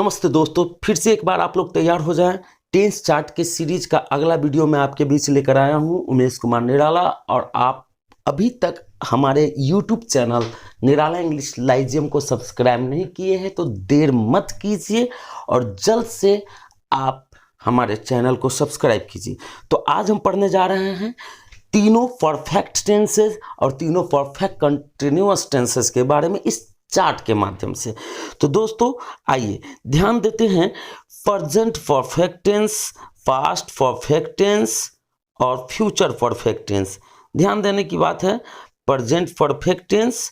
नमस्ते दोस्तों, फिर से एक बार आप लोग तैयार हो जाएं। टेंस चार्ट के सीरीज का अगला वीडियो मैं आपके बीच लेकर आया हूं, उमेश कुमार निराला। और आप अभी तक हमारे YouTube चैनल निराला इंग्लिश लाइजियम को सब्सक्राइब नहीं किए हैं तो देर मत कीजिए और जल्द से आप हमारे चैनल को सब्सक्राइब कीजिए। तो आज हम पढ़ने जा रहे हैं तीनों परफेक्ट टेंसेस और तीनों परफेक्ट कंटिन्यूअस टेंसेस के बारे में इस चार्ट के माध्यम से। तो दोस्तों आइए ध्यान देते हैं, present perfect tense, past perfect tense और फ्यूचर परफेक्ट टेंस। ध्यान देने की बात है, present perfect tense,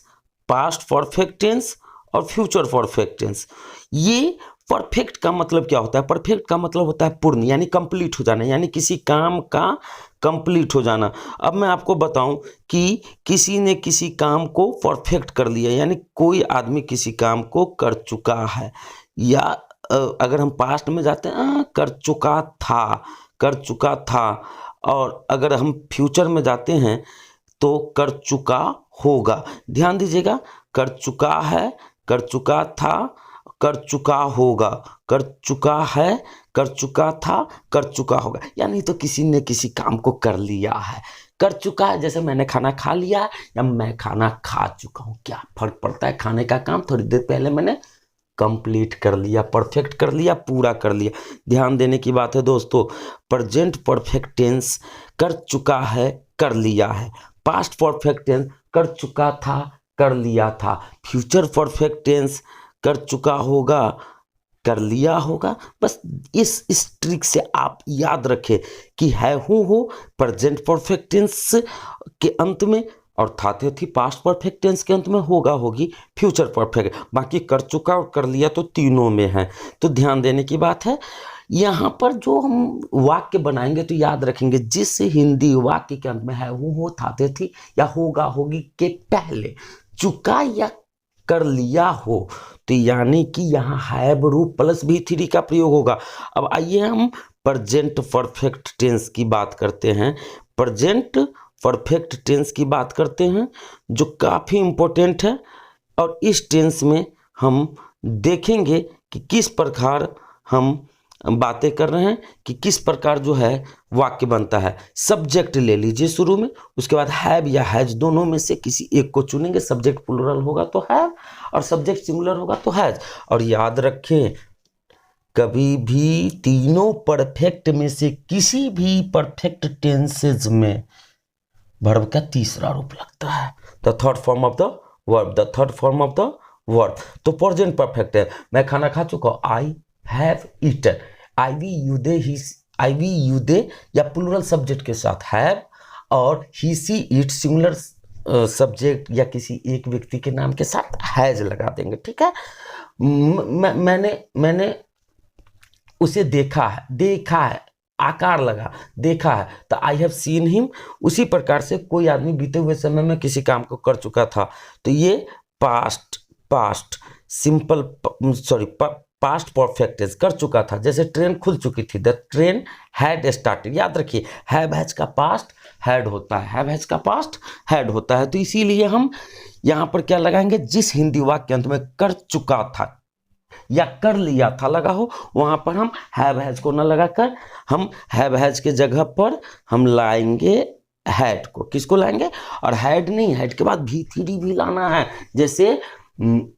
past perfect tense और फ्यूचर परफेक्ट टेंस। ये परफेक्ट का मतलब क्या होता है? परफेक्ट का मतलब होता है पूर्ण, यानी कंप्लीट हो जाना, यानी किसी काम का कंप्लीट हो जाना। अब मैं आपको बताऊं कि किसी ने किसी काम को परफेक्ट कर लिया, यानी कोई आदमी किसी काम को कर चुका है। या अगर हम पास्ट में जाते हैं, कर चुका था। और अगर हम फ्यूचर में जाते हैं तो कर चुका होगा। ध्यान दीजिएगा, कर चुका है, कर चुका था, कर चुका होगा, कर चुका है, कर चुका था, कर चुका होगा। यानी तो किसी ने किसी काम को कर लिया है, कर चुका है। जैसे मैंने खाना खा लिया या मैं खाना खा चुका हूं, क्या फर्क पड़ता है? खाने का काम थोड़ी देर पहले मैंने कंप्लीट कर लिया, परफेक्ट कर लिया, पूरा कर लिया। ध्यान देने की बात है दोस्तों, प्रेजेंट परफेक्ट टेंस कर चुका है, कर लिया है। पास्ट परफेक्ट टेंस कर चुका था, कर लिया था। फ्यूचर परफेक्ट टेंस कर चुका होगा, कर लिया होगा। बस इस ट्रिक से आप याद रखें कि है हूं हो प्रेजेंट परफेक्ट टेंस के अंत में और था थे थी पास्ट परफेक्ट टेंस के अंत में, होगा होगी फ्यूचर परफेक्ट। बाकी कर चुका और कर लिया तो तीनों में है। तो ध्यान देने की बात है, यहाँ पर जो हम वाक्य बनाएंगे तो याद रखेंगे, जिस हिंदी वाक्य के अंत में है हूं हो, था थे थी या होगा होगी के पहले चुका या कर लिया हो तो यानी कि यहाँ हैव रूप प्लस भी3 का प्रयोग होगा। अब आइए हम प्रेजेंट परफेक्ट टेंस की बात करते हैं। प्रेजेंट परफेक्ट टेंस की बात करते हैं जो काफ़ी इम्पोर्टेंट है। और इस टेंस में हम देखेंगे कि किस प्रकार हम बातें कर रहे हैं, कि किस प्रकार जो है वाक्य बनता है। सब्जेक्ट ले लीजिए शुरू में, उसके बाद हैव या हैज दोनों में से किसी एक को चुनेंगे। सब्जेक्ट प्लूरल होगा तो हैव और सब्जेक्ट सिंगुलर होगा तो हैज। और याद रखें, कभी भी तीनों परफेक्ट में से किसी भी परफेक्ट टेंसेज में वर्ब का तीसरा रूप लगता है, the third form of the verb, the third form of the verb. तो प्रेजेंट परफेक्ट है, मैं खाना खा चुका हूं, I have eaten. I we you they या प्लूरल सब्जेक्ट के साथ हैव, और he she it singular subject या किसी एक व्यक्ति के नाम के साथ हैज लगा देंगे। ठीक है, मैंने उसे देखा है, आकार लगा, देखा है तो आई हैव सीन हिम। उसी प्रकार से कोई आदमी बीते हुए समय में किसी काम को कर चुका था तो ये पास्ट परफेक्ट टेंस कर चुका था। जैसे ट्रेन खुल चुकी थी, द ट्रेन हैड स्टार्टेड। याद रखिए, हैव हैज का पास्ट हैड होता है, हैव हैज का पास्ट हैड होता है। तो इसीलिए हम यहाँ पर क्या लगाएंगे, जिस हिंदी वाक्य के अंत में कर चुका था या कर लिया था लगा हो, वहां पर हम हैव हैज को न लगाकर हम हैव हैज के जगह पर हम लाएंगे हैड को। किसको लाएंगे? और हैड नहीं, हैड के बाद भी3 भी लाना है। जैसे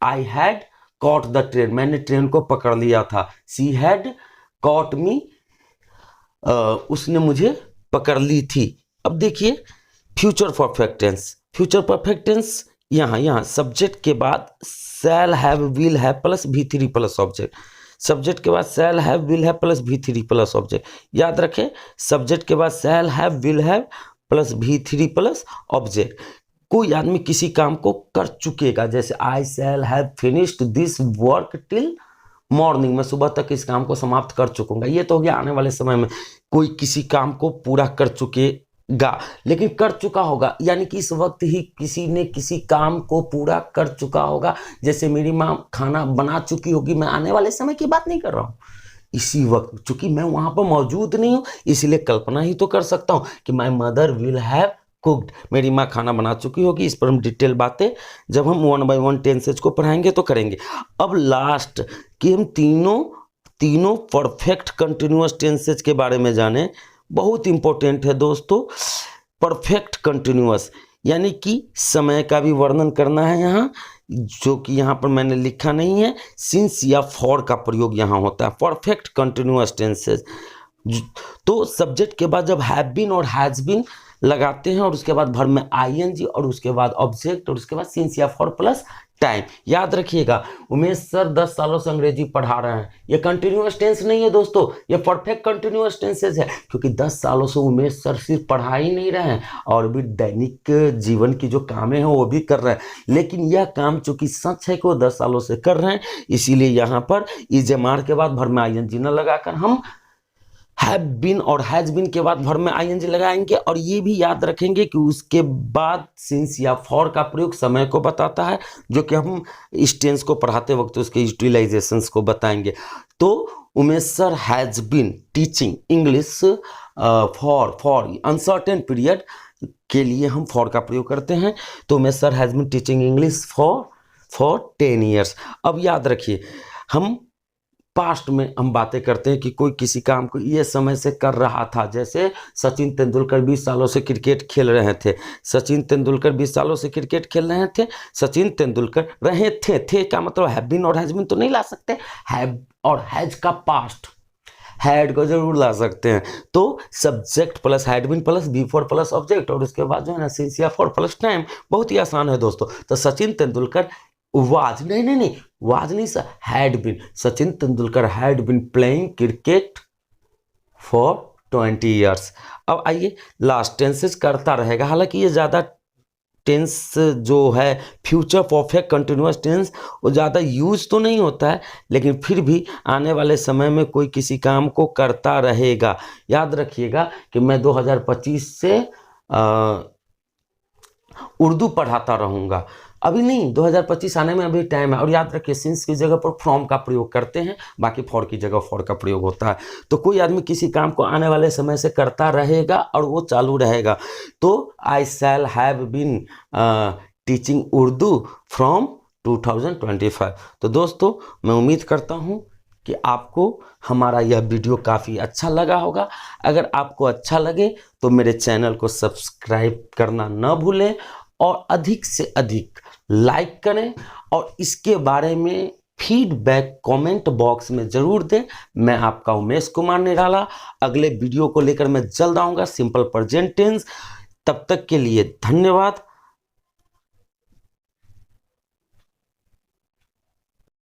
I had caught the train, मैंने ट्रेन को पकड़ लिया था। सी हैड कॉट मी, उसने मुझे पकड़ ली थी। अब देखिए future perfect tense. Future perfect tense यहाँ सब्जेक्ट के बाद shall have will have plus भी3 प्लस ऑब्जेक्ट। सब्जेक्ट के बाद shall have will have plus भी3 प्लस ऑब्जेक्ट। याद रखें, सब्जेक्ट के बाद shall have will have plus भी3 प्लस ऑब्जेक्ट। कोई आदमी किसी काम को कर चुकेगा, जैसे I shall have finished this work till morning, मैं सुबह तक इस काम को समाप्त कर चुकूंगा। ये तो हो गया आने वाले समय में कोई किसी काम को पूरा कर चुकेगा, लेकिन कर चुका होगा यानी कि इस वक्त ही किसी ने किसी काम को पूरा कर चुका होगा। जैसे मेरी माँ खाना बना चुकी होगी, मैं आने वाले समय की बात नहीं कर रहा हूँ, इसी वक्त। चूंकि मैं वहां पर मौजूद नहीं हूं इसलिए कल्पना ही तो कर सकता हूं कि my mother will have cooked, मेरी माँ खाना बना चुकी होगी। इस पर हम डिटेल बातें जब हम 1 बाय 1 टेंसेज को पढ़ाएंगे तो करेंगे। अब लास्ट कि हम तीनों परफेक्ट कंटिन्यूअस टेंसेज के बारे में जाने, बहुत इंपॉर्टेंट है दोस्तों। परफेक्ट कंटिन्यूअस यानी कि समय का भी वर्णन करना है यहाँ, जो कि यहाँ पर मैंने लिखा नहीं है। सिंस या फॉर का प्रयोग यहाँ होता है परफेक्ट कंटिन्यूअस टेंसेज। तो सब्जेक्ट के बाद जब हैव बीन और हैज बीन लगाते हैं और उसके बाद वर्ब में आईएनजी और उसके बाद ऑब्जेक्ट और उसके बाद सिंस या फॉर प्लस टाइम। याद रखिएगा, उमेश सर 10 सालों से अंग्रेजी पढ़ा रहे हैं, ये कंटिन्यूअस टेंस नहीं है दोस्तों, ये परफेक्ट कंटिन्यूअस टेंसेज है। क्योंकि 10 सालों से उमेश सर सिर्फ पढ़ा ही नहीं रहे हैं और भी दैनिक जीवन की जो कामें हैं वो भी कर रहे हैं। लेकिन यह काम चूंकि सच है कि वो 10 सालों से कर रहे हैं, इसीलिए यहाँ पर इजमार के बाद वर्ब में आईएनजी न लगाकर हम हैव बीन और हैज बीन के बाद वर्ब में आईएनजी लगाएंगे। और ये भी याद रखेंगे कि उसके बाद सिंस या फॉर का प्रयोग समय को बताता है, जो कि हम इस टेंस को पढ़ाते वक्त उसके यूटिलाइजेशंस को बताएंगे। तो Umesh sir has been teaching English for uncertain period के लिए हम फॉर का प्रयोग करते हैं। तो Umesh sir has been teaching English for 10 years. अब याद रखिए, हम पास्ट में हम बातें करते हैं कि कोई किसी काम को ये समय से कर रहा था। जैसे सचिन तेंदुलकर 20 सालों से क्रिकेट खेल रहे थे। सचिन तेंदुलकर 20 सालों से क्रिकेट खेल रहे थे। सचिन तेंदुलकर रहे थे का मतलब हैव बीन और हैज बीन तो नहीं ला सकते। हैव और हैज का पास्ट हैड को जरूर ला सकते हैं। तो subject plus had been plus before plus object और उसके बाद जो है ना सिंस या फॉर प्लस टाइम। बहुत ही आसान है दोस्तों। तो सचिन तेंदुलकर वाज नहीं वाज नहीं sir, had been. Sachin Tendulkar had been playing cricket for 20 years. अब आइए लास्ट टेंसेस करता रहेगा। हालांकि ये ज़्यादा टेंस जो है फ्यूचर परफेक्ट कंटिन्यूअस टेंस वो ज़्यादा यूज तो नहीं होता है, लेकिन फिर भी आने वाले समय में कोई किसी काम को करता रहेगा। याद रखिएगा कि मैं 2025 से उर्दू पढ़ाता रहूँगा। अभी नहीं, 2025 आने में अभी टाइम है। और याद रखिए सिंस की जगह पर फ्रॉम का प्रयोग करते हैं, बाकी फॉर की जगह फॉर का प्रयोग होता है। तो कोई आदमी किसी काम को आने वाले समय से करता रहेगा और वो चालू रहेगा। तो I shall have been teaching Urdu from 2025। तो दोस्तों मैं उम्मीद करता हूँ कि आपको हमारा यह वीडियो काफ़ी अच्छा लगा होगा। अगर आपको अच्छा लगे तो मेरे चैनल को सब्सक्राइब करना न भूलें और अधिक से अधिक लाइक करें और इसके बारे में फीडबैक कमेंट बॉक्स में ज़रूर दें। मैं आपका उमेश कुमार निराला अगले वीडियो को लेकर मैं जल्द आऊँगा, सिंपल प्रेजेंट टेंस। तब तक के लिए धन्यवाद।